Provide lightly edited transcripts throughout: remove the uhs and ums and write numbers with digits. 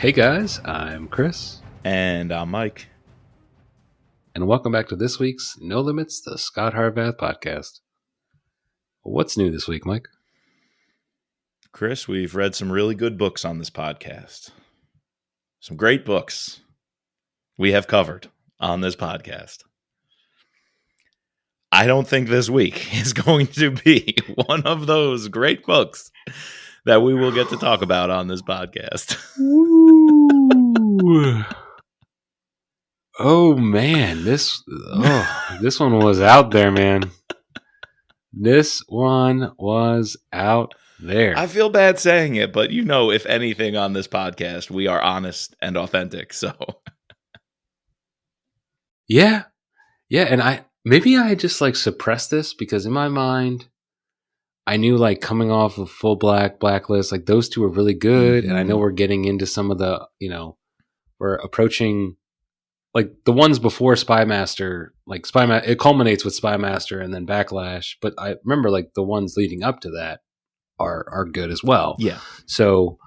Hey guys, I'm Chris. And I'm Mike. And welcome back to this week's No Limits, the Scot Harvath podcast. What's new this week, Mike? Chris, we've read some really good books on this podcast. Some great books we have covered on this podcast. I don't think this week is going to be one of those great books that we will get to talk about on this podcast. Oh man, this one was out there, man. This one was out there. I feel bad saying it, but if anything on this podcast, we are honest and authentic. So yeah, and I just suppressed this because in my mind, I knew coming off of Full Blacklist, those two are really good, and I know we're getting into some of the, we're approaching. The ones before Spymaster, it culminates with Spymaster and then Backlash. But I remember the ones leading up to that are good as well. Yeah. So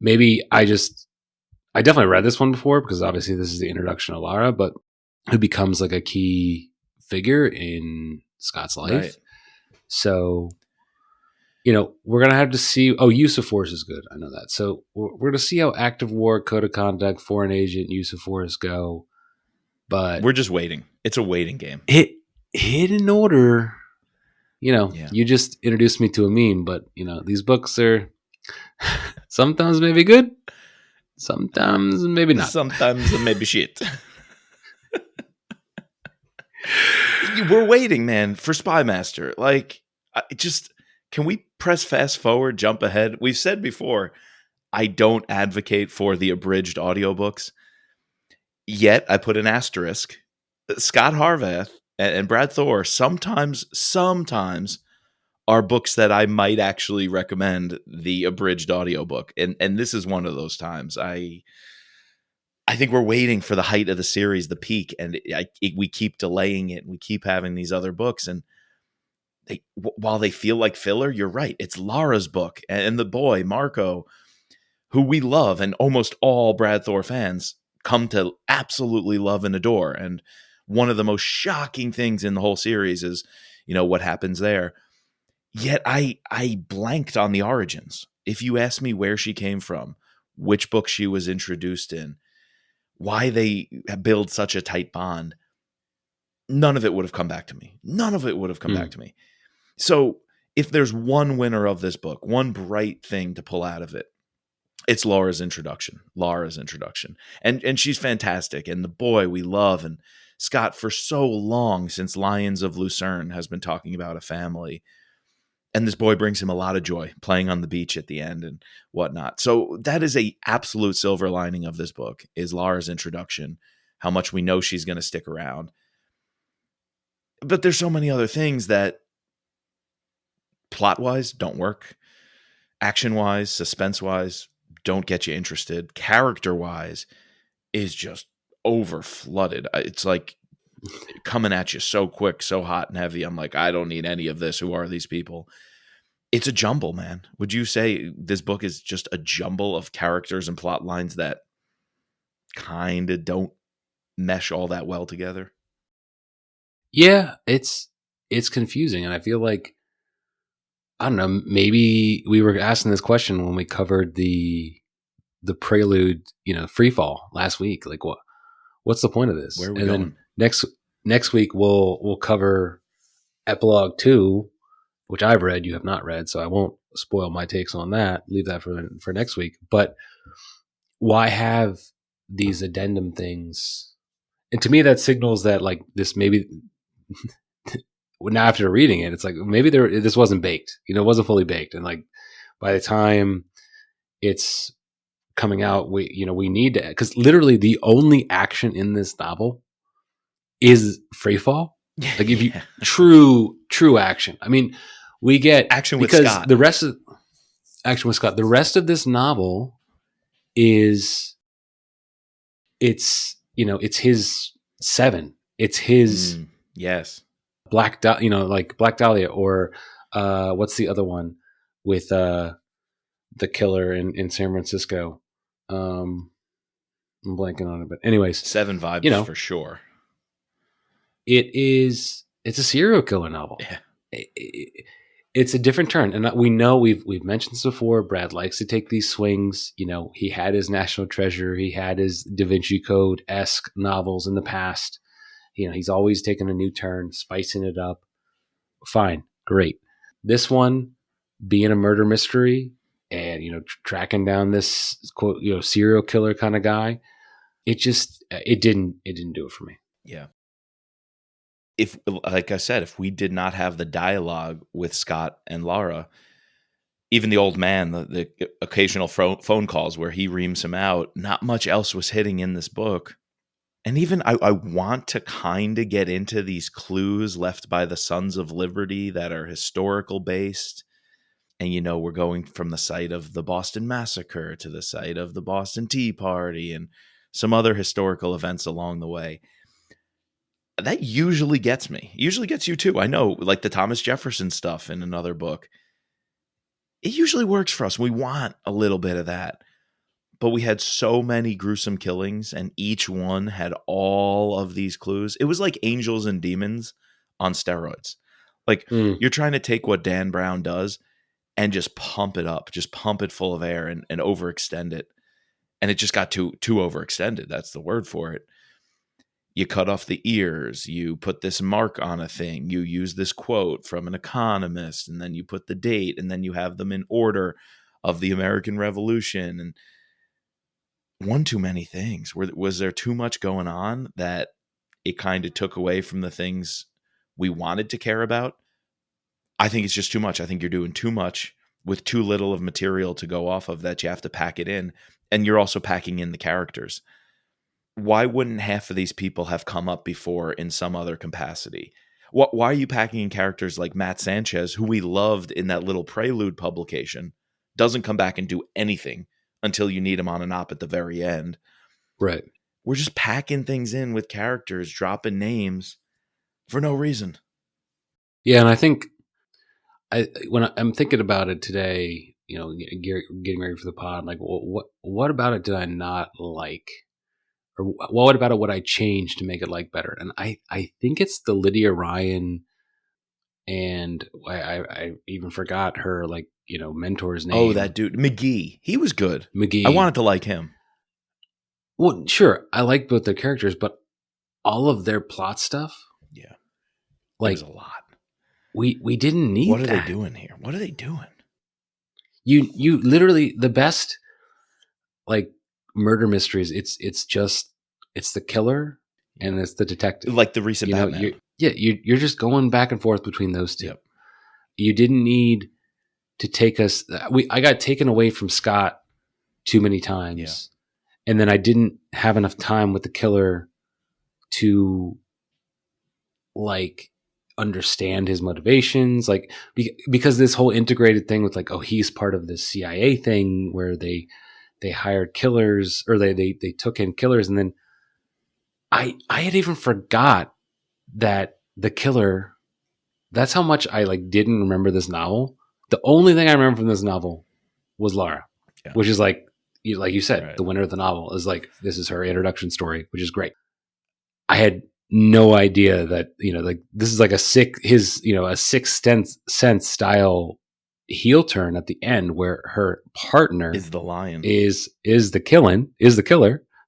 maybe I definitely read this one before because obviously this is the introduction of Lara, but who becomes a key figure in Scot's life. Right. So, we're going to have to see. Oh, use of force is good. I know that. So we're going to see how active war, code of conduct, foreign agent, use of force go. But we're just waiting. It's a waiting game. Hidden Order, you just introduced me to a meme, but, these books are sometimes maybe good, sometimes maybe not. Sometimes maybe shit. We're waiting, man, for Spymaster. Can we press fast forward, jump ahead? We've said before, I don't advocate for the abridged audiobooks. Yet, I put an asterisk. Scot Harvath and Brad Thor sometimes are books that I might actually recommend the abridged audiobook. And this is one of those times. I think we're waiting for the height of the series, the peak, and we keep delaying it. We keep having these other books, and while they feel like filler, you're right. It's Lara's book, and the boy, Marco, who we love, and almost all Brad Thor fans come to absolutely love and adore. And one of the most shocking things in the whole series is, what happens there. Yet I blanked on the origins. If you ask me where she came from, which book she was introduced in, why they build such a tight bond, none of it would have come back to me. Back to me. So if there's one winner of this book, one bright thing to pull out of it, it's Lara's introduction. And she's fantastic. And the boy we love. And Scot, for so long, since Lions of Lucerne, has been talking about a family. And this boy brings him a lot of joy playing on the beach at the end and whatnot. So that is a absolute silver lining of this book, is Lara's introduction, how much we know she's going to stick around. But there's so many other things that plot-wise don't work. Action-wise, suspense-wise, don't get you interested. Character-wise is just over-flooded. It's coming at you so quick, so hot and heavy. I'm I don't need any of this. Who are these people? It's a jumble, man. Would you say this book is just a jumble of characters and plot lines that kind of don't mesh all that well together? Yeah, it's confusing, and I feel I don't know, maybe we were asking this question when we covered the Prelude, free fall last week. What's the point of this? Where are we going? Then next week we'll cover Epilogue 2, which I've read, you have not read, so I won't spoil my takes on that. Leave that for next week. But why have these addendum things? And to me, that signals that this maybe. Now after reading it, it's maybe this wasn't baked. It wasn't fully baked, and by the time it's coming out, we need to, because literally the only action in this novel is free fall. If you true action. I mean, we get action with Scot. The rest of action with Scot. The rest of this novel is it's his 7. It's his yes. Black Dahlia, or what's the other one with the killer in San Francisco? I'm blanking on it, but anyways, 7 vibes for sure. It's a serial killer novel. Yeah. It's a different turn, and we know we've mentioned this before. Brad likes to take these swings. He had his National Treasure, he had his Da Vinci Code-esque novels in the past. He's always taken a new turn, spicing it up. Fine, great. This one, being a murder mystery and tracking down this quote serial killer kind of guy, it didn't do it for me. Yeah. If, like I said, if we did not have the dialogue with Scott and Lara, even the old man, the occasional phone calls where he reams him out, not much else was hitting in this book. And even I want to kind of get into these clues left by the Sons of Liberty that are historical based. And, we're going from the site of the Boston Massacre to the site of the Boston Tea Party and some other historical events along the way. That usually gets me. Usually gets you too. I know, like the Thomas Jefferson stuff in another book. It usually works for us. We want a little bit of that. But we had so many gruesome killings, and each one had all of these clues. It was like Angels and Demons on steroids. Like, you're trying to take what Dan Brown does and just pump it up, just pump it full of air and overextend it. And it just got too overextended. That's the word for it. You cut off the ears, you put this mark on a thing, you use this quote from an economist, and then you put the date, and then you have them in order of the American Revolution. And one too many things. Was there too much going on that it kind of took away from the things we wanted to care about? I think it's just too much. I think you're doing too much with too little of material to go off of that you have to pack it in. And you're also packing in the characters. Why wouldn't half of these people have come up before in some other capacity? Why are you packing in characters like Matt Sanchez, who we loved in that little Prelude publication, doesn't come back and do anything until you need him on an op at the very end? Right. We're just packing things in with characters, dropping names for no reason. Yeah, and I think when I'm thinking about it today, getting ready for the pod, like, what about it did I not like? Or what about it would I change to make it like better? And I think it's the Lydia Ryan, and I even forgot her mentor's name. Oh, that dude McGee. He was good. McGee. I wanted to like him. Well, sure, I like both their characters, but all of their plot stuff, yeah, like a lot. We didn't need. What are they doing here? What are they doing? You literally, the best murder mysteries, it's the killer and it's the detective, like the recent Batman. You're just going back and forth between those two. Yep. You didn't need to take us. I got taken away from Scott too many times, and then I didn't have enough time with the killer to understand his motivations, because this whole integrated thing with he's part of this CIA thing where they hired killers, or they took in killers, and then I had even forgot that the killer, that's how much I didn't remember this novel. The only thing I remember from this novel was Lara, which is like you said, right. The winner of the novel is this is her introduction story, which is great. I had no idea that this is a Sixth Sense style heel turn at the end, where her partner is the lion, is the killer,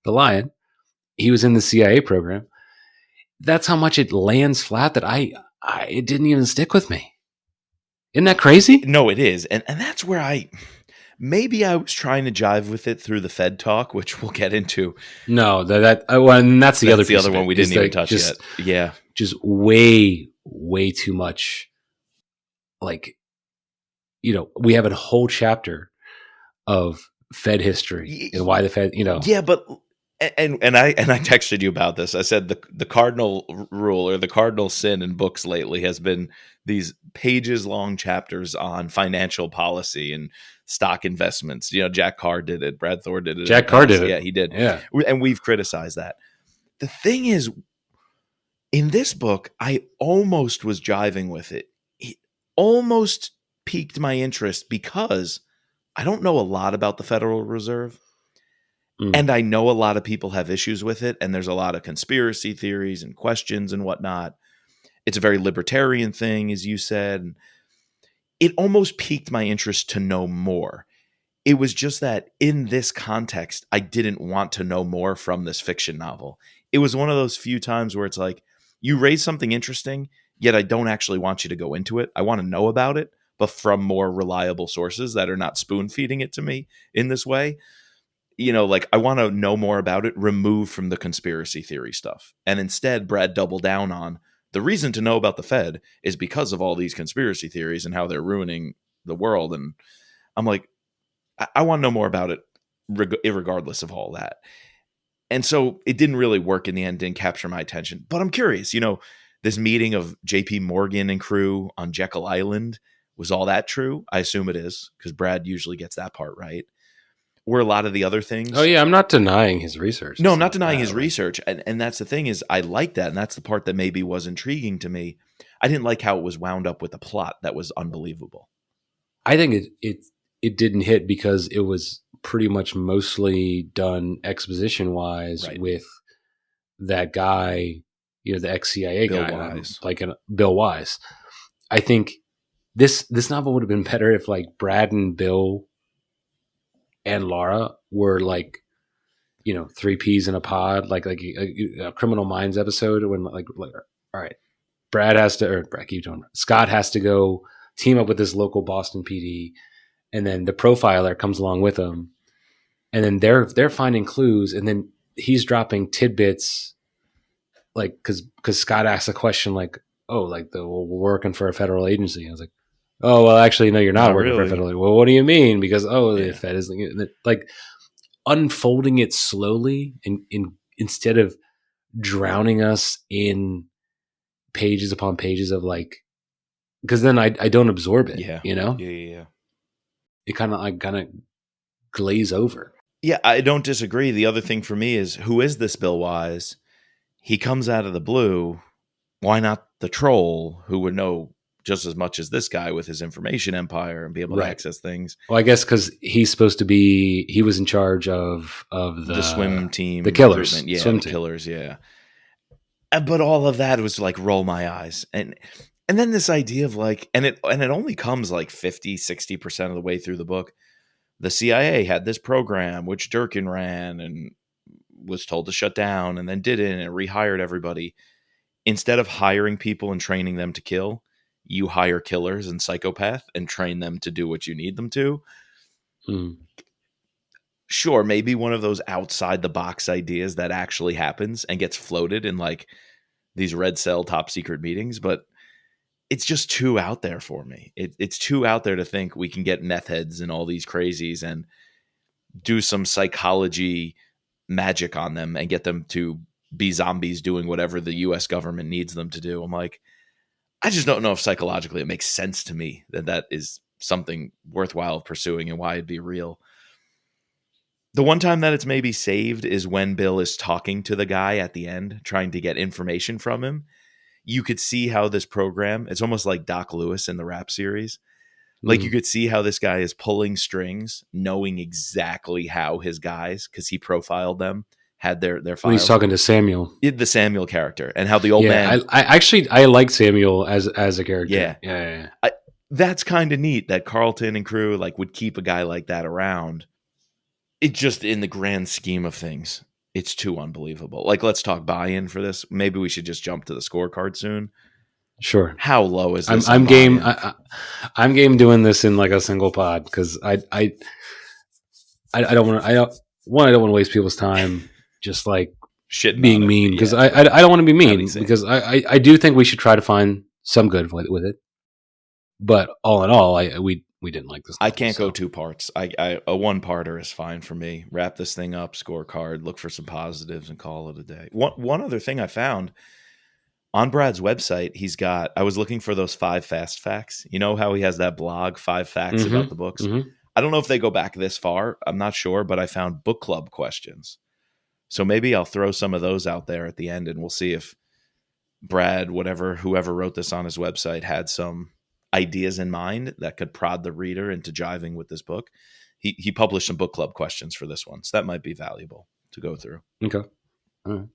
the lion. He was in the CIA program. That's how much it lands flat that it didn't even stick with me. Isn't that crazy? No, it is. And that's where maybe I was trying to jive with it through the Fed talk, which we'll get into. No, that's the other one we didn't even touch yet. Yeah. Just way, way too much. We have a whole chapter of Fed history and why the Fed, Yeah, but and I texted you about this. I said the cardinal rule, or the cardinal sin in books lately, has been these pages long chapters on financial policy and stock investments. Jack Carr did it. Brad Thor did it. Jack Carr did it. Yeah, he did. Yeah. And we've criticized that. The thing is, in this book, I almost was jiving with it. It almost piqued my interest because I don't know a lot about the Federal Reserve. And I know a lot of people have issues with it, and there's a lot of conspiracy theories and questions and whatnot. It's a very libertarian thing, as you said. It almost piqued my interest to know more. It was just that in this context, I didn't want to know more from this fiction novel. It was one of those few times where it's like, you raise something interesting, yet I don't actually want you to go into it. I want to know about it, but from more reliable sources that are not spoon feeding it to me in this way. Like I want to know more about it, removed from the conspiracy theory stuff. And instead, Brad doubled down on the reason to know about the Fed is because of all these conspiracy theories and how they're ruining the world. And I'm like, I want to know more about it, regardless of all that. And so it didn't really work in the end, didn't capture my attention. But I'm curious, this meeting of JP Morgan and crew on Jekyll Island, was all that true? I assume it is, because Brad usually gets that part right. Were a lot of the other things. Oh, yeah, I'm not denying his research. No, I'm not denying his research. And that's the thing is I like that. And that's the part that maybe was intriguing to me. I didn't like how it was wound up with the plot that was unbelievable. I think it didn't hit because it was pretty much mostly done exposition wise with that guy, the ex-CIA Bill guy, Wise. Bill Wise. I think this novel would have been better if like Brad and Bill and Laura were like, three peas in a pod, like a Criminal Minds episode when like all right, Scott has to go team up with this local Boston PD, and then the profiler comes along with them, and then they're finding clues, and then he's dropping tidbits, like because Scott asks a question like, oh, like we're working for a federal agency. And I was like, oh, well, actually, no, you're not working for a federal agency. Well, what do you mean? Because the Fed is like unfolding it slowly, and instead of drowning us in pages upon pages of like, because then I don't absorb it. Yeah. Yeah. It kind of glaze over. Yeah, I don't disagree. The other thing for me is, who is this Bill Wise? He comes out of the blue. Why not the troll who would know just as much as this guy with his information empire and be able to access things? Well, I guess because he was in charge of the swim team, the killers, killers, yeah. But all of that was like roll my eyes, and then this idea of like, and it only comes like 50-60% of the way through the book. The CIA had this program which Durkin ran and was told to shut down, and then didn't, and rehired everybody. Instead of hiring people and training them to kill, you hire killers and psychopath and train them to do what you need them to. Sure, maybe one of those outside the box ideas that actually happens and gets floated in like these red cell top secret meetings, but it's just too out there for me. It's too out there to think we can get meth heads and all these crazies and do some psychology magic on them and get them to be zombies doing whatever the US government needs them to do. I'm like, I just don't know if psychologically it makes sense to me that is something worthwhile pursuing and why it'd be real. The one time that it's maybe saved is when Bill is talking to the guy at the end, trying to get information from him. You could see how this program, it's almost like Doc Lewis in the Rap series. Like you could see how this guy is pulling strings, knowing exactly how his guys, because he profiled them, had their files. Well, he's talking to Samuel. The Samuel character, and how the old man. I like Samuel as a character. Yeah. That's kind of neat that Carlton and crew like would keep a guy like that around. It just, in the grand scheme of things, it's too unbelievable. Like, let's talk buy-in for this. Maybe we should just jump to the scorecard soon. Sure. How low is this? I'm game. I'm game doing this in like a single pod because I don't want to. I don't want to waste people's time just like shit being mean because I don't want to be mean because I do think we should try to find some good with it. But all in all, we didn't like this. I can't go two parts. A one-parter is fine for me. Wrap this thing up, scorecard, look for some positives, and call it a day. One other thing I found on Brad's website, he's got. I was looking for those 5 fast facts. You know how he has that blog, 5 facts about the books. I don't know if they go back this far. I'm not sure, but I found book club questions. So maybe I'll throw some of those out there at the end, and we'll see if Brad, whoever wrote this on his website, had some ideas in mind that could prod the reader into jiving with this book. He published some book club questions for this one, so that might be valuable to go through. Okay. All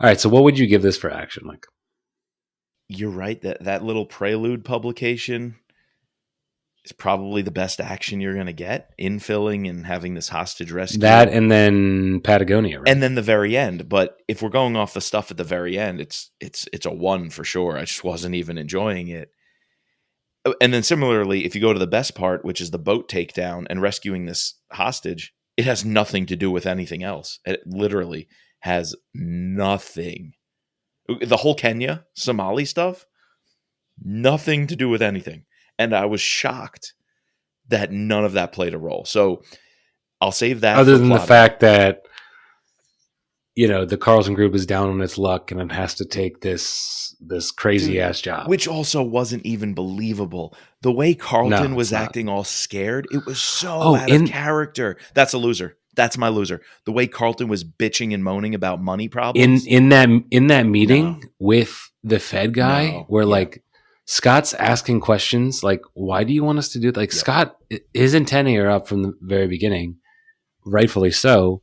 right. So what would you give this for action, Mike? You're right, that little prelude publication is probably the best action you're going to get, infilling and having this hostage rescue. That and then Patagonia, right? And then the very end. But if we're going off the stuff at the very end, it's a 1 for sure. I just wasn't even enjoying it. And then similarly, if you go to the best part, which is the boat takedown and rescuing this hostage, it has nothing to do with anything else. It literally has nothing. The whole Kenya, Somali stuff, nothing to do with anything. And I was shocked that none of that played a role. So I'll save that. Other than the fact that, the Carlson Group is down on its luck and it has to take this crazy ass job. Which also wasn't even believable. The way Carlton was acting all scared, it was so out of character. That's a loser. That's my loser. The way Carlton was bitching and moaning about money problems. In that meeting with the Fed guy, where like Scott's asking questions like, why do you want us to do it? Like Scott, his antennae are up from the very beginning, rightfully so.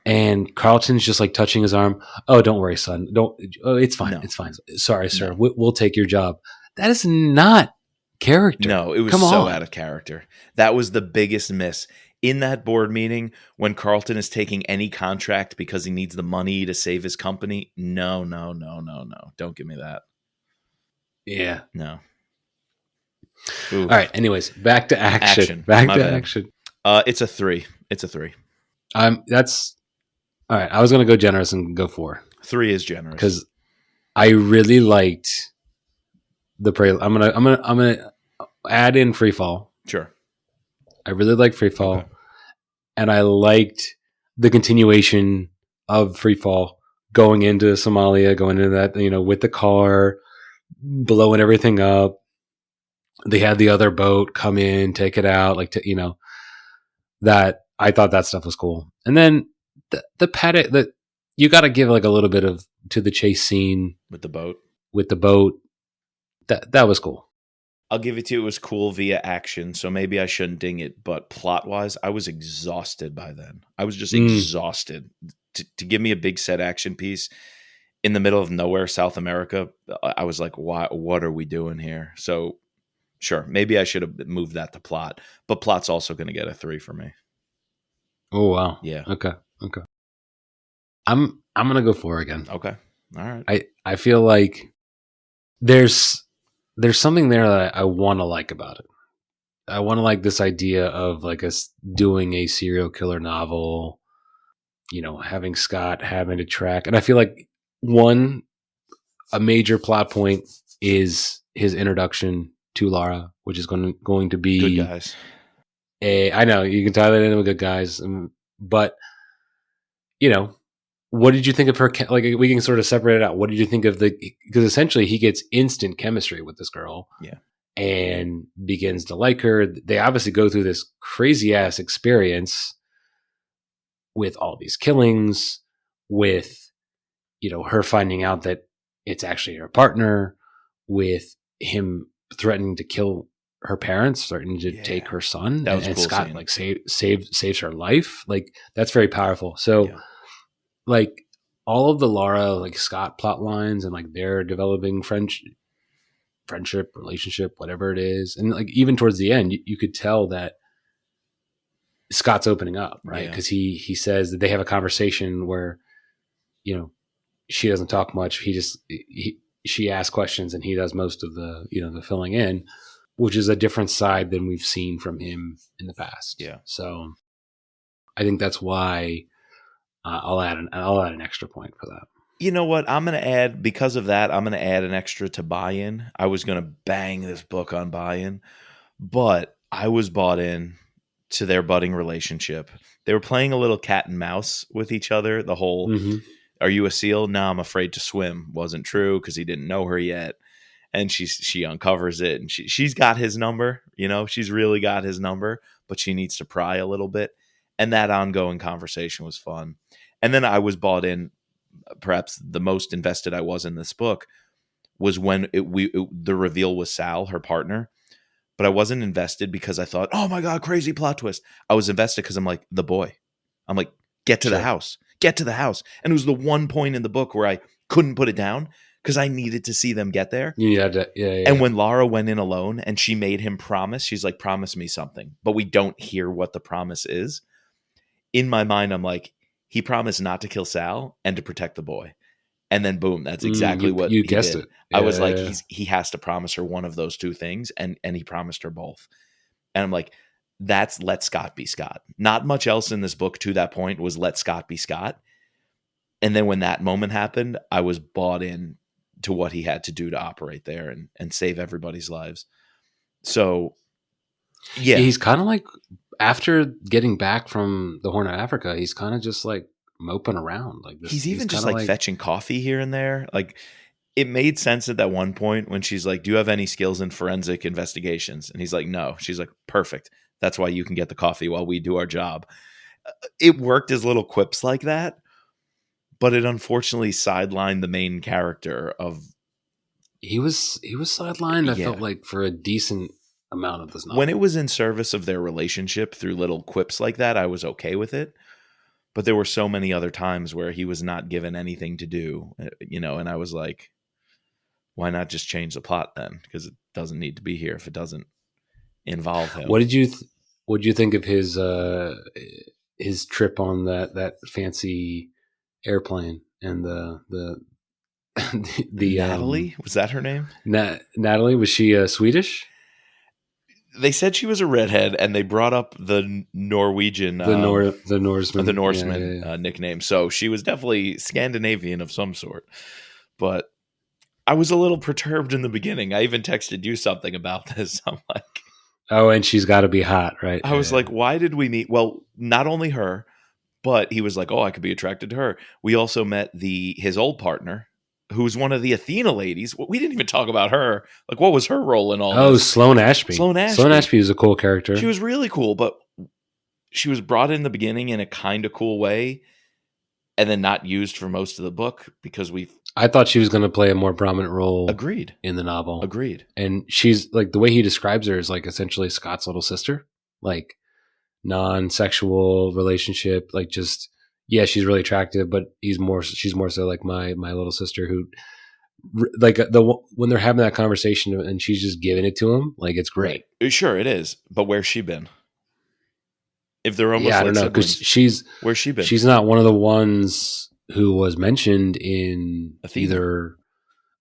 And Carlton's just like touching his arm. Oh, don't worry, son. It's fine. No. It's fine. Sorry, sir. No. We'll take your job. That is not character. No, it was out of character. That was the biggest miss. In that board meeting, when Carlton is taking any contract because he needs the money to save his company, no. Don't give me that. Yeah. No. Oof. All right. Anyways, back to action. Action. It's a 3. It's a 3. That's all right. I was going to go generous and go 4. 3 is generous because I really liked the prelude. I'm gonna add in Free Fall. Sure. I really liked Free Fall, and I liked the continuation of Free Fall going into Somalia, going into that, with the car, blowing everything up. They had the other boat come in, take it out, that I thought that stuff was cool. And then you got to give like a little bit of to the chase scene with the boat. That was cool. I'll give it to you. It was cool via action, so maybe I shouldn't ding it. But plot-wise, I was exhausted by then. I was just exhausted. To give me a big set action piece in the middle of nowhere, South America, I was like, what are we doing here? So, sure, maybe I should have moved that to plot. But plot's also going to get a 3 for me. Oh, wow. Yeah. Okay. I'm going to go 4 again. Okay. All right. I feel like there's something there that I want to like about it. I want to like this idea of like us doing a serial killer novel, having Scott having to track. And I feel like a major plot point is his introduction to Lara, which is going to be Good Guys. I know you can tie that in with Good Guys, but what did you think of her? Like, we can sort of separate it out. What did you think of because essentially he gets instant chemistry with this girl. Yeah. And begins to like her. They obviously go through this crazy ass experience with all these killings, with, her finding out that it's actually her partner, with him threatening to kill her parents, threatening to take her son. That was and cool Scott scene. saves her life. Like, that's very powerful. So like all of the Lara, like Scott plot lines and like their developing friendship, relationship, whatever it is. And like even towards the end, you could tell that Scott's opening up, right? Because he says that they have a conversation where, she doesn't talk much. She asks questions and he does most of the, the filling in, which is a different side than we've seen from him in the past. Yeah. So I think that's why I'll add an extra point for that. You know what? Because of that, I'm going to add an extra to buy-in. I was going to bang this book on buy-in, but I was bought in to their budding relationship. They were playing a little cat and mouse with each other. The whole, Are you a seal? No, I'm afraid to swim. Wasn't true because he didn't know her yet. And she uncovers it, and she's got his number. She's really got his number, but she needs to pry a little bit. And that ongoing conversation was fun. And then I was bought in. Perhaps the most invested I was in this book was when the reveal was Sal, her partner. but I wasn't invested because I thought, oh my God, crazy plot twist. I was invested because I'm like, the boy. I'm like, get to the house. Get to the house. And it was the one point in the book where I couldn't put it down because I needed to see them get there. You had to, yeah. And when Lara went in alone and she made him promise, she's like, promise me something. But we don't hear what the promise is. In my mind, I'm like, he promised not to kill Sal and to protect the boy. And then boom, that's exactly what you he guessed did. it. Yeah, I was like, he has to promise her one of those two things, and he promised her both. And I'm like, that's let Scot be Scot. Not much else in this book to that point was let Scot be Scot. And then when that moment happened, I was bought in to what he had to do to operate there and save everybody's lives. So, yeah. He's kind of like, after getting back from the Horn of Africa, he's kind of just like moping around. Like this, He's even just like fetching coffee here and there. Like, it made sense at that one point when she's like, do you have any skills in forensic investigations? And he's like, no. She's like, perfect. That's why you can get the coffee while we do our job. It worked as little quips like that, but it unfortunately sidelined the main character of. He was sidelined, I felt like, for a decent amount of this novel. When it was in service of their relationship through little quips like that, I was okay with it. But there were so many other times where he was not given anything to do, and I was like, why not just change the plot then? Because it doesn't need to be here if it doesn't involve him. What did you think of his trip on that fancy airplane and the Natalie? Was that her name? Natalie, was she Swedish? They said she was a redhead, and they brought up the Norwegian, the Norseman, nickname. So she was definitely Scandinavian of some sort. But I was a little perturbed in the beginning. I even texted you something about this. I'm like, oh, and she's got to be hot, right? I was like, why did we meet? Well, not only her, but he was like, oh, I could be attracted to her. We also met his old partner, who's one of the Athena ladies. We didn't even talk about her. Like, what was her role in all this? Oh, Sloane Ashby. Sloane Ashby was a cool character. She was really cool, but she was brought in the beginning in a kind of cool way and then not used for most of the book because I thought she was going to play a more prominent role. Agreed. In the novel. Agreed. And she's like, the way he describes her is like essentially Scott's little sister, like non-sexual relationship, like just, yeah, she's really attractive, but she's more so like my little sister who, like, when they're having that conversation and she's just giving it to him, like, it's great. Right. Sure, it is. But where's she been? If they're almost I don't know, because where's she been? She's not one of the ones who was mentioned in Athena. Either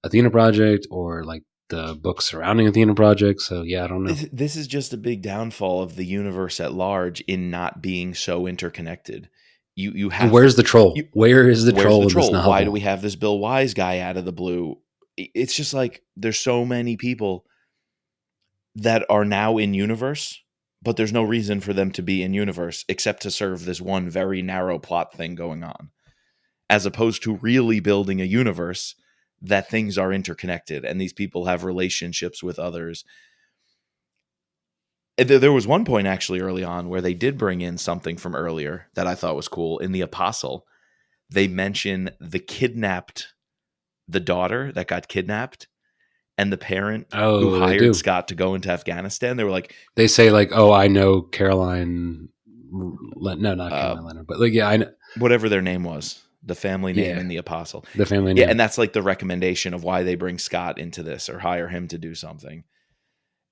Athena Project or like the books surrounding Athena Project. So yeah, I don't know. This is just a big downfall of the universe at large in not being so interconnected. You have. Where's the troll? Where is the troll in this novel? Why do we have this Bill Wise guy out of the blue? It's just like there's so many people that are now in universe, but there's no reason for them to be in universe except to serve this one very narrow plot thing going on, as opposed to really building a universe that things are interconnected and these people have relationships with others. There was one point actually early on where they did bring in something from earlier that I thought was cool. In The Apostle, they mention the daughter that got kidnapped and the parent who hired Scott to go into Afghanistan. They were like, they say like, oh, I know Caroline. No, not Caroline Leonard, but like, yeah, I know. Whatever their name was, the family name in The Apostle. The family name. Yeah, and that's like the recommendation of why they bring Scott into this or hire him to do something.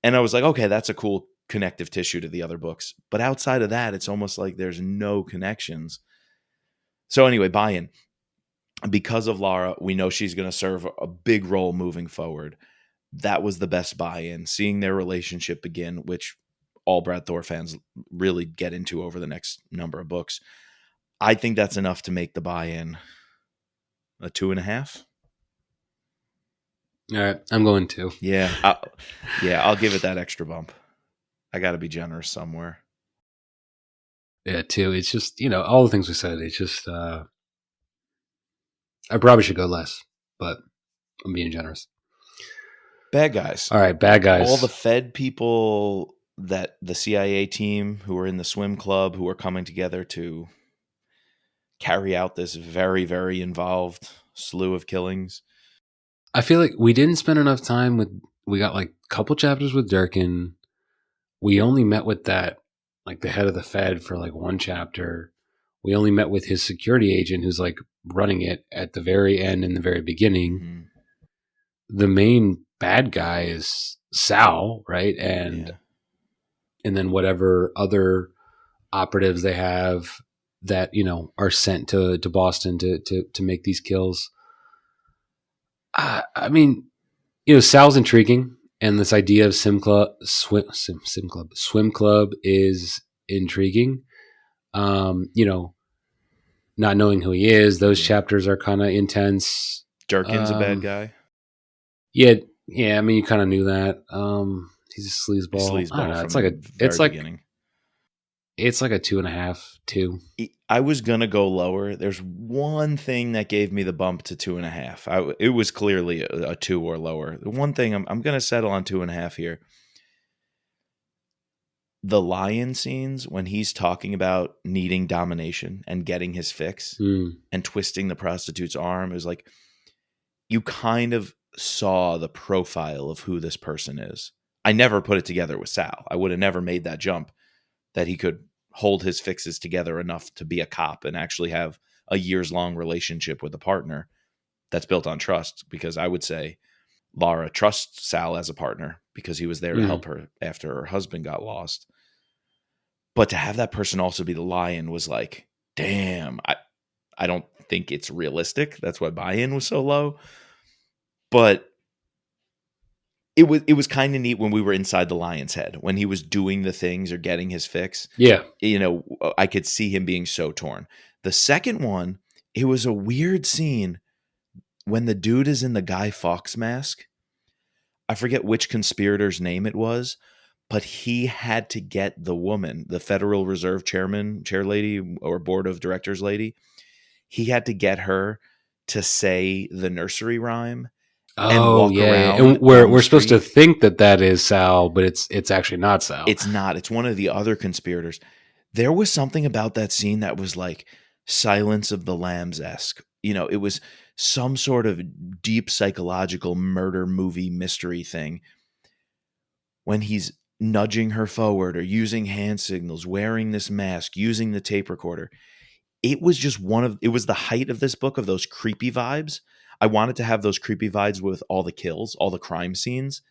And I was like, okay, that's a cool connective tissue to the other books. But outside of that, it's almost like there's no connections. So anyway, buy-in. Because of Lara, we know she's going to serve a big role moving forward. That was the best buy-in. Seeing their relationship begin, which all Brad Thor fans really get into over the next number of books. I think that's enough to make the buy-in a 2.5. All right, I'm going 2. Yeah, I'll give it that extra bump. I got to be generous somewhere. Yeah, 2. It's just, all the things we said. It's just, I probably should go less, but I'm being generous. Bad guys. All right, bad guys. All the Fed people, that the CIA team who are in the swim club, who are coming together to carry out this very, very involved slew of killings. I feel like we didn't spend enough time we got like a couple chapters with Durkin. we only met with that, like the head of the Fed for like one chapter. We only met with his security agent who's like running it at the very end and the very beginning. Mm-hmm. The main bad guy is Sal, right? And then whatever other operatives they have that, are sent to Boston to make these kills. I mean, Sal's intriguing, and this idea of swim club is intriguing. Not knowing who he is, those chapters are kind of intense. Durkin's a bad guy. Yeah. I mean, you kind of knew that. He's a sleazeball. I don't know. It's like a 2.5, 2. I was gonna go lower. There's one thing that gave me the bump to 2.5. It was clearly a 2 or lower. The one thing I'm gonna settle on 2.5 here. The lion scenes when he's talking about needing domination and getting his fix and twisting the prostitute's arm is like, you kind of saw the profile of who this person is. I never put it together with Sal. I would have never made that jump that he could hold his fixes together enough to be a cop and actually have a years-long relationship with a partner that's built on trust, because I would say Lara trusts Sal as a partner because he was there to help her after her husband got lost. But to have that person also be the lion was like, damn, I don't think it's realistic. That's why buy-in was so low. But it was kind of neat when we were inside the lion's head, when he was doing the things or getting his fix. Yeah. I could see him being so torn. The second one, it was a weird scene when the dude is in the Guy Fawkes mask. I forget which conspirator's name it was, but he had to get the woman, the Federal Reserve chair lady or board of directors lady. He had to get her to say the nursery rhyme. Oh, yeah. And we're supposed to think that is Sal, but it's actually not Sal. It's not. It's one of the other conspirators. There was something about that scene that was like Silence of the Lambs-esque. It was some sort of deep psychological murder movie mystery thing. When he's nudging her forward or using hand signals, wearing this mask, using the tape recorder. It was just it was the height of this book of those creepy vibes. I wanted to have those creepy vibes with all the kills, all the crime scenes,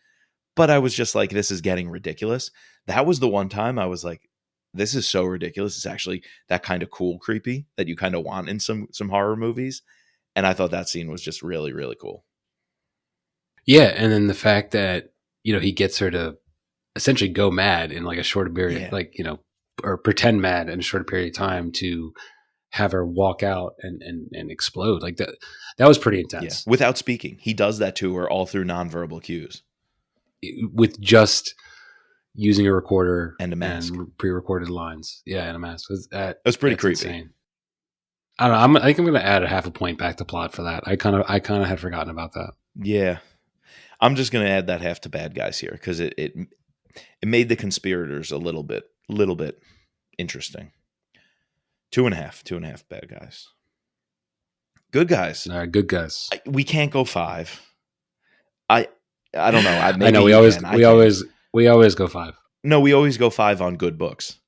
but I was just like, this is getting ridiculous. That was the one time I was like, this is so ridiculous. It's actually that kind of cool creepy that you kind of want in some horror movies. And I thought that scene was just really, really cool. Yeah. And then the fact that, he gets her to essentially go mad in like a shorter period, or pretend mad in a shorter period of time to have her walk out and explode like that. That was pretty intense. Yeah. Without speaking. He does that to her all through nonverbal cues. With just using a recorder and a mask and pre-recorded lines. Yeah. And a mask. That's pretty creepy. Insane. I don't know. I think I'm going to add a 0.5 point back to plot for that. I kind of had forgotten about that. Yeah. I'm just going to add that half to bad guys here because it made the conspirators a little bit interesting. 2.5 bad guys. Good guys. All right, good guys. We can't go 5. I don't know. I know we always go 5. No, we always go 5 on good books.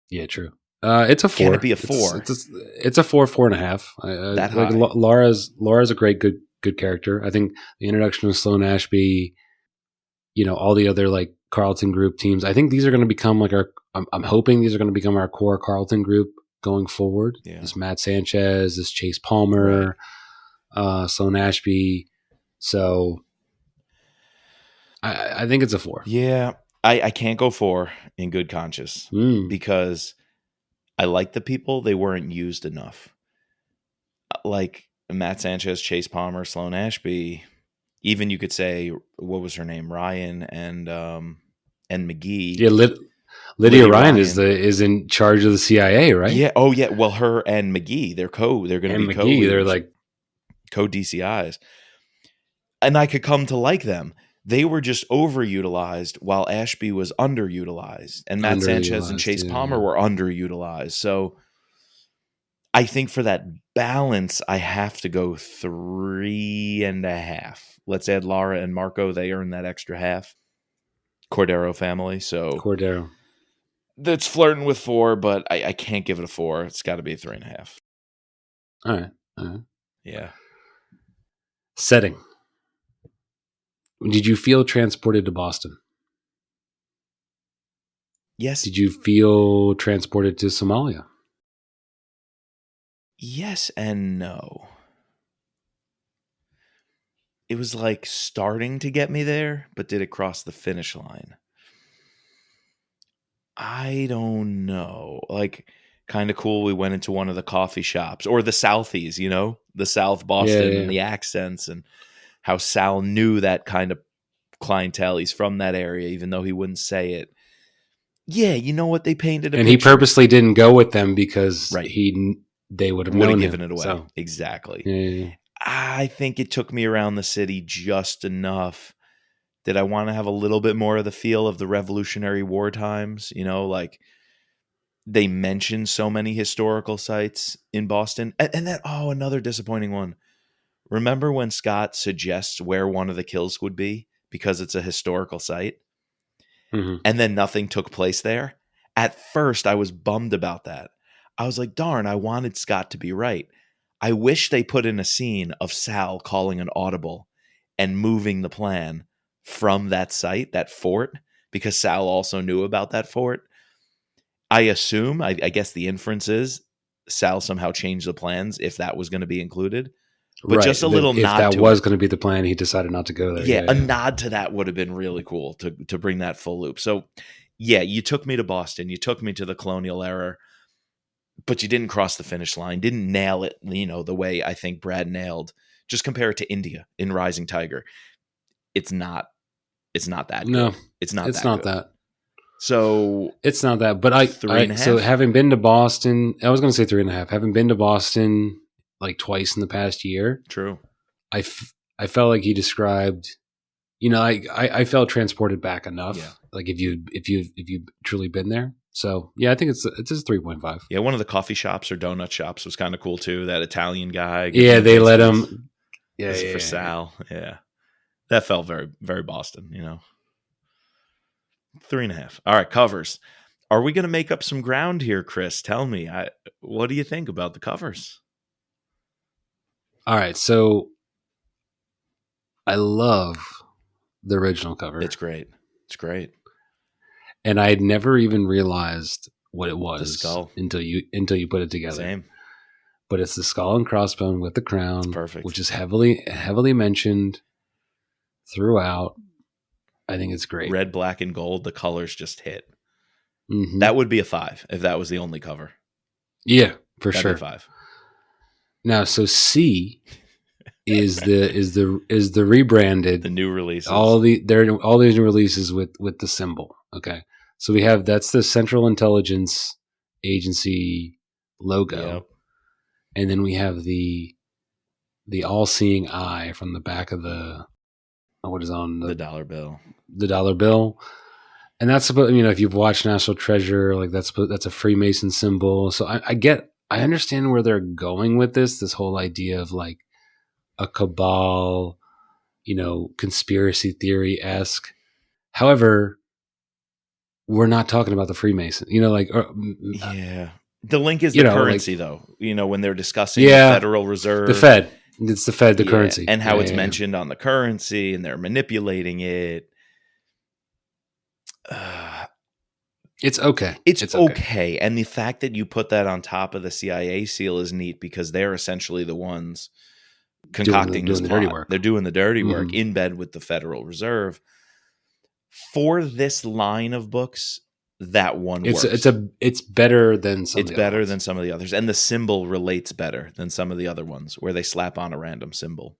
Yeah, true. It's a 4. Can it be a 4? It's a 4.5. That high. Like Laura's a great good character. I think the introduction of Sloan Ashby, all the other like Carlton group teams. I think these are going to become like I'm hoping these are going to become our core Carlton group going forward. Yeah. This Matt Sanchez, this Chase Palmer, Sloan Ashby. So I think it's a 4. Yeah, I can't go 4 in good conscience because I like the people. They weren't used enough. Like Matt Sanchez, Chase Palmer, Sloan Ashby. Even you could say, what was her name? Ryan and McGee. Yeah, Lydia Ryan is in charge of the CIA, right? Yeah. Oh, yeah. Well, her and McGee, they're going to be McGee, they're like co-DCIs. And I could come to like them. They were just overutilized while Ashby was underutilized. And Matt Sanchez and Chase Palmer were underutilized. So I think for that balance, I have to go 3.5. Let's add Lara and Marco. They earn that extra half. Cordero family. So Cordero. that's flirting with 4, but I can't give it a 4. It's got to be a 3.5. All right. All right. Yeah. Setting. Did you feel transported to Boston? Yes. Did you feel transported to Somalia? Yes and no. It was like starting to get me there, but did it cross the finish line? I don't know. Like, kind of cool. We went into one of the coffee shops or the Southies, the South Boston Yeah. and the accents and how Sal knew that kind of clientele. He's from that area, even though he wouldn't say it. Yeah, you know what? They painted a And picture. he purposely didn't go with them because Right. they would have Would have known given him, it away. So. Exactly. Yeah. I think it took me around the city just enough. Did I want to have a little bit more of the feel of the Revolutionary War times? Like they mention so many historical sites in Boston. And that, another disappointing one. Remember when Scott suggests where one of the kills would be because it's a historical site? Mm-hmm. And then nothing took place there? At first, I was bummed about that. I was like, darn, I wanted Scott to be right. I wish they put in a scene of Sal calling an audible and moving the plan from that site, that fort, because Sal also knew about that fort. I assume, I guess the inference is Sal somehow changed the plans if that was going to be included. But just a little if nod that to was it. going to be the plan, he decided not to go there. Yeah, a nod to that would have been really cool to bring that full loop. So, yeah, you took me to Boston. You took me to the colonial era, but you didn't cross the finish line. Didn't nail it, the way I think Brad nailed. Just compare it to India in Rising Tiger. It's not that No, good. It's not that. So it's not that. But I 3.5. So having been to Boston, I was going to say 3.5. Having been to Boston like twice in the past year, true. I felt like he described. I felt transported back enough. Yeah. Like if you truly been there. So yeah, I think it's a 3.5. Yeah, one of the coffee shops or donut shops was kind of cool too. That Italian guy. Yeah, they let him. Yeah, this is for Sal. Yeah, that felt very, very Boston. 3.5. All right, covers. Are we going to make up some ground here, Chris? Tell me. What do you think about the covers? All right, so I love the original cover. It's great. And I had never even realized what it was the skull until you put it together. Same. But it's the skull and crossbone with the crown, it's perfect. Which is heavily mentioned throughout. I think it's great. Red, black, and gold. The colors just hit. Mm-hmm. That would be a 5 if that was the only cover. Yeah, for That'd sure. Be a 5. Now, so C is the rebranded, the new releases. All these new releases with the symbol. Okay, so we have that's the Central Intelligence Agency logo, yep. And then we have the all-seeing eye from the back of the what is on the dollar bill. The dollar bill, and that's supposed. If you've watched National Treasure, like that's a Freemason symbol. So I understand where they're going with this whole idea of like a cabal, conspiracy theory-esque. However, we're not talking about the Freemason, yeah. The link is the currency, though. When they're discussing the Federal Reserve, the Fed. It's the Fed, the currency, and how it's mentioned on the currency, and they're manipulating it. It's okay. It's okay. And the fact that you put that on top of the CIA seal is neat because they're essentially the ones concocting this the plot. dirty work. They're doing the dirty work in bed with the Federal Reserve. For this line of books, that one works. It's better than some. It's better than some of the others, and the symbol relates better than some of the other ones where they slap on a random symbol.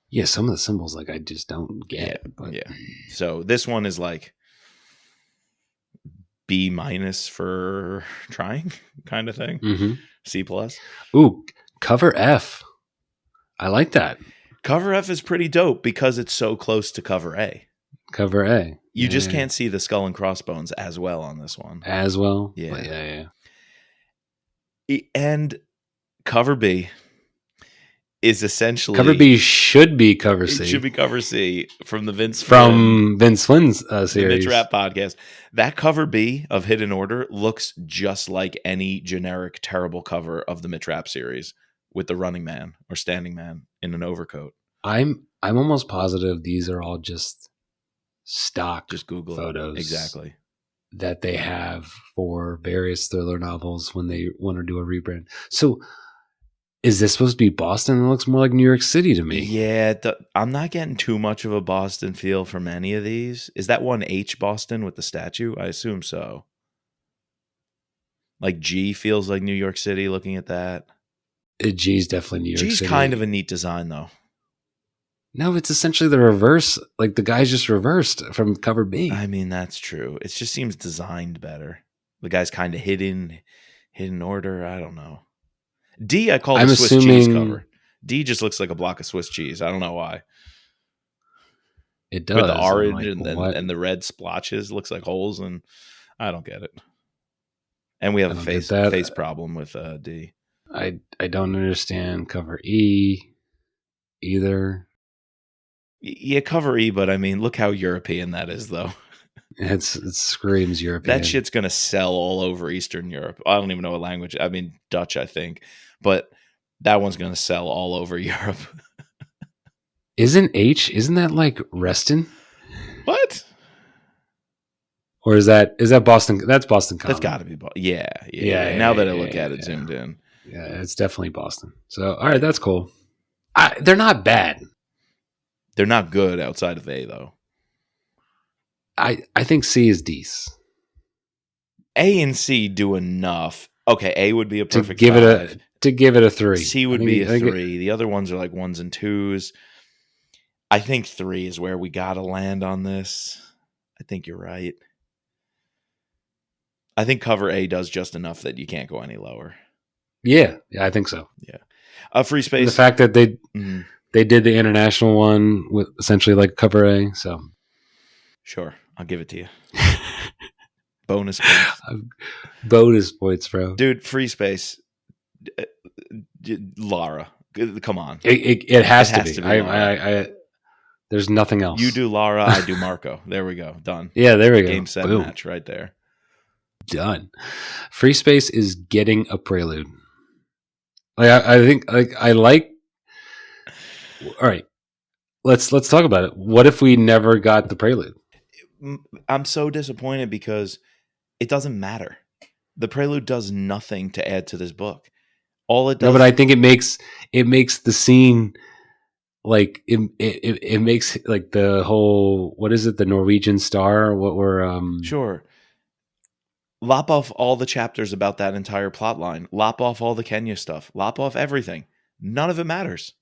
Yeah, some of the symbols I just don't get. Yeah. So this one is like B- for trying, kind of thing. Mm-hmm. C+. Ooh, cover F. I like that. Cover F is pretty dope because it's so close to cover A. Cover A. You just can't see the skull and crossbones as well on this one. As well? Yeah. And cover B is essentially Cover B should be cover it C. should be cover C from the Vince Flynn's the series. Mitch Rap podcast. That cover B of Hidden Order looks just like any generic terrible cover of the Mitch Rap series with the running man or standing man in an overcoat. I'm almost positive these are all just stock Just Google photos. Exactly. That they have for various thriller novels when they want to do a rebrand. So is this supposed to be Boston? It looks more like New York City to me. Yeah, I'm not getting too much of a Boston feel from any of these. Is that one H Boston with the statue? I assume so. Like G feels like New York City looking at that. G's definitely New York G's City. kind of a neat design though. No, it's essentially the reverse. Like the guy's just reversed from cover B. I mean, that's true. It just seems designed better. The guy's kind of hidden order. I don't know. D, I call the Swiss cheese cover. D just looks like a block of Swiss cheese. I don't know why. It does. With the orange and the red splotches, looks like holes, and I don't get it. And we have a face problem with D. I don't understand cover E either. Yeah, cover E, but I mean, look how European that is, though. It screams European. That shit's gonna sell all over Eastern Europe. I don't even know what language. I mean, Dutch, I think, but that one's gonna sell all over Europe. Isn't that like Reston? What? Or is that Boston? That's Boston Common. That's got to be Boston. Yeah. Now that I look at it zoomed in. Yeah, it's definitely Boston. So, all right, that's cool. They're not bad. They're not good outside of A, though. I think C is decent. A and C do enough. Okay, A would be a perfect to give it a 3. C would be a 3. The other ones are like 1s and 2s. I think 3 is where we got to land on this. I think you're right. I think cover A does just enough that you can't go any lower. Yeah, I think so. Yeah. Free Space. And the fact that they did the international one with essentially like cover A, so sure, I'll give it to you. Bonus points. Bonus points, bro. Dude, Free Space. Lara, come on. It has to be. I there's nothing else. You do Lara, I do Marco. There we go. Done. Yeah, there we go. Game, set, match right there. Done. Free Space is getting a prelude. I think I like. All right, let's talk about it. What if we never got the prelude? I'm so disappointed because it doesn't matter. The prelude does nothing to add to this book. All it does. No, but I think it makes the scene like it makes like the whole, what is it, the Norwegian Star? What we're sure. Lop off all the chapters about that entire plot line. Lop off all the Kenya stuff. Lop off everything. None of it matters.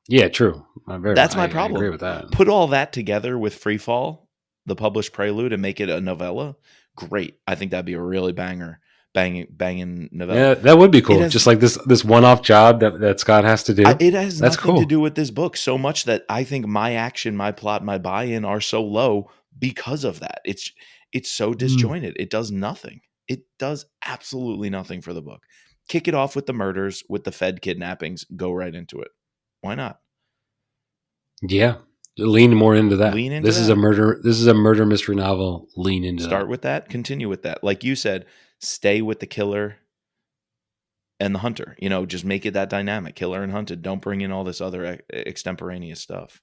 Yeah, true. That's my problem. I agree with that. Put all that together with Freefall, the published prelude, and make it a novella. Great. I think that'd be a really banging novella. Yeah, that would be cool. Just like this one-off job that Scott has to do. It has nothing to do with this book so much that I think my action, my plot, my buy-in are so low because of that. It's so disjointed. It does nothing. It does absolutely nothing for the book. Kick it off with the murders, with the Fed kidnappings. Go right into it. Why not? Yeah, lean more into that. This is a murder mystery novel. Lean into that. Start with that. Continue with that. Like you said, stay with the killer and the hunter. Just make it that dynamic. Killer and hunted. Don't bring in all this other extemporaneous stuff.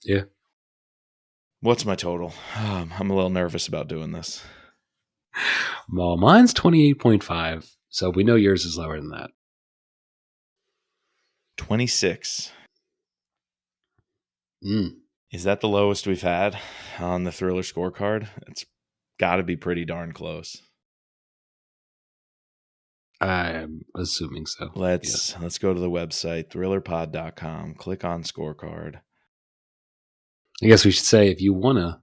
Yeah. What's my total? I'm a little nervous about doing this. Well, mine's 28.5, so we know yours is lower than that. 26. Is that the lowest we've had on the thriller scorecard? It's got to be pretty darn close. I'm assuming so. Let's go to the website, thrillerpod.com. Click on scorecard. I guess we should say, if you want to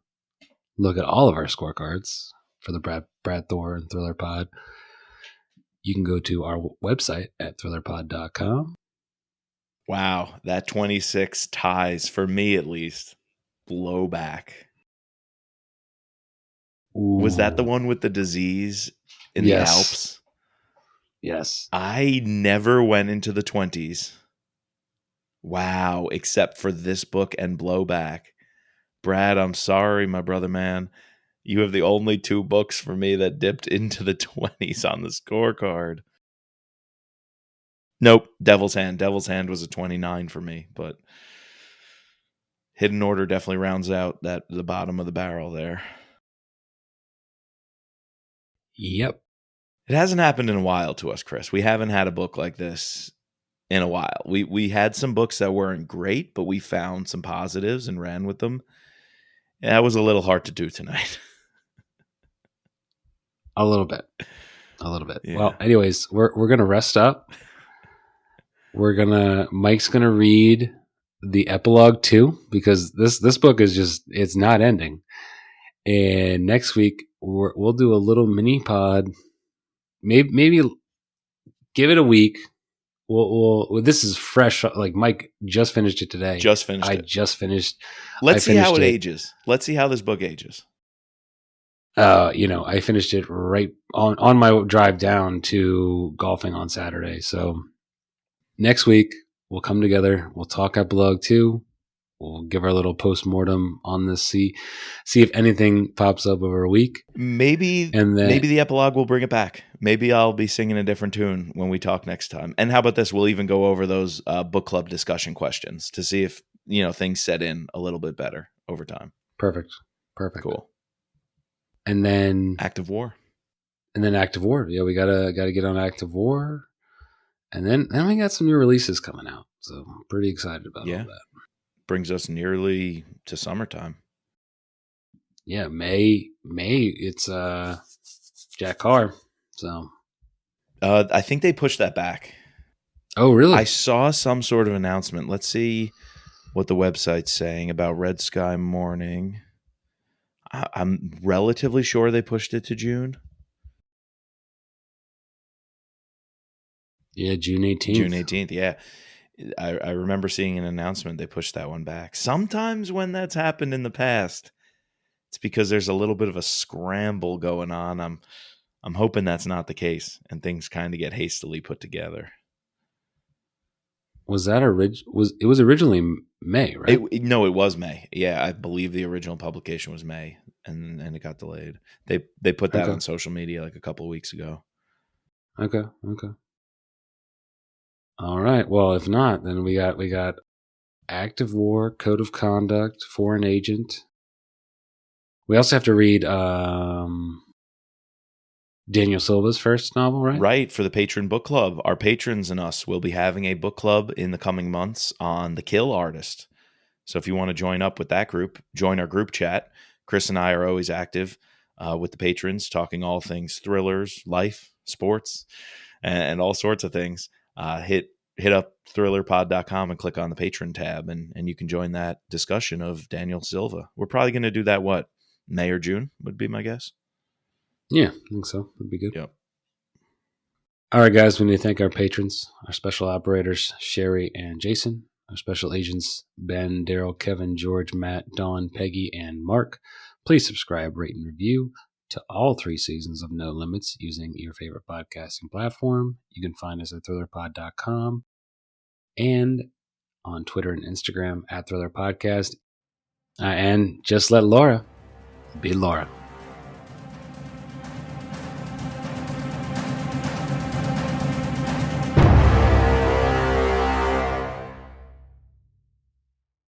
look at all of our scorecards for the Brad Thor and Thriller Pod, you can go to our website at thrillerpod.com. Wow, that 26 ties, for me at least, blowback. Ooh. Was that the one with the disease in the Alps? Yes. I never went into the 20s. Wow, except for this book and Blowback. Brad, I'm sorry, my brother, man. You have the only 2 books for me that dipped into the 20s on the scorecard. Nope, Devil's Hand. Devil's Hand was a 29 for me, but Hidden Order definitely rounds out the bottom of the barrel there. Yep. It hasn't happened in a while to us, Chris. We haven't had a book like this in a while. We had some books that weren't great, but we found some positives and ran with them. That was a little hard to do tonight. A little bit. Yeah. Well, anyways, we're gonna rest up. Mike's gonna read the epilogue too, because this book is it's not ending. And next week we'll do a little mini pod. Maybe give it a week. We'll this is fresh. Like Mike just finished it today. Just finished it. Just finished. Let's see how it ages. Let's see how this book ages. I finished it right on my drive down to golfing on Saturday. So next week we'll come together. We'll talk epilogue 2. We'll give our little post-mortem on this. See if anything pops up over a week. Maybe the epilogue will bring it back. Maybe I'll be singing a different tune when we talk next time. And how about this? We'll even go over those book club discussion questions to see if things set in a little bit better over time. Perfect. Cool. And then Act of War. Yeah, we gotta get on Act of War. And then we got some new releases coming out. So I'm pretty excited about all that. Brings us nearly to summertime. Yeah, May it's Jack Carr. So I think they pushed that back. Oh, really? I saw some sort of announcement. Let's see what the website's saying about Red Sky Morning. I'm relatively sure they pushed it to June. Yeah, June 18th. June 18th, yeah. I remember seeing an announcement. They pushed that one back. Sometimes when that's happened in the past, it's because there's a little bit of a scramble going on. I'm hoping that's not the case and things kind of get hastily put together. Was that it was originally May, right? No, it was May. Yeah, I believe the original publication was May and it got delayed. They put that on social media like a couple of weeks ago. Okay. All right. Well, if not, then we got Act of War, Code of Conduct, Foreign Agent. We also have to read Daniel Silva's first novel, right? Right, for the Patron Book Club. Our patrons and us will be having a book club in the coming months on The Kill Artist. So if you want to join up with that group, join our group chat. Chris and I are always active with the patrons, talking all things thrillers, life, sports, and all sorts of things. Hit up thrillerpod.com and click on the patron tab, and you can join that discussion of Daniel Silva. We're probably going to do that, May or June would be my guess. Yeah, I think so. That'd be good. Yep. All right, guys, we need to thank our patrons, our special operators, Sherry and Jason, our special agents, Ben, Daryl, Kevin, George, Matt, Dawn, Peggy, and Mark. Please subscribe, rate, and review to all 3 seasons of No Limits using your favorite podcasting platform. You can find us at thrillerpod.com and on Twitter and Instagram at Thriller Podcast. And just let Laura be Laura.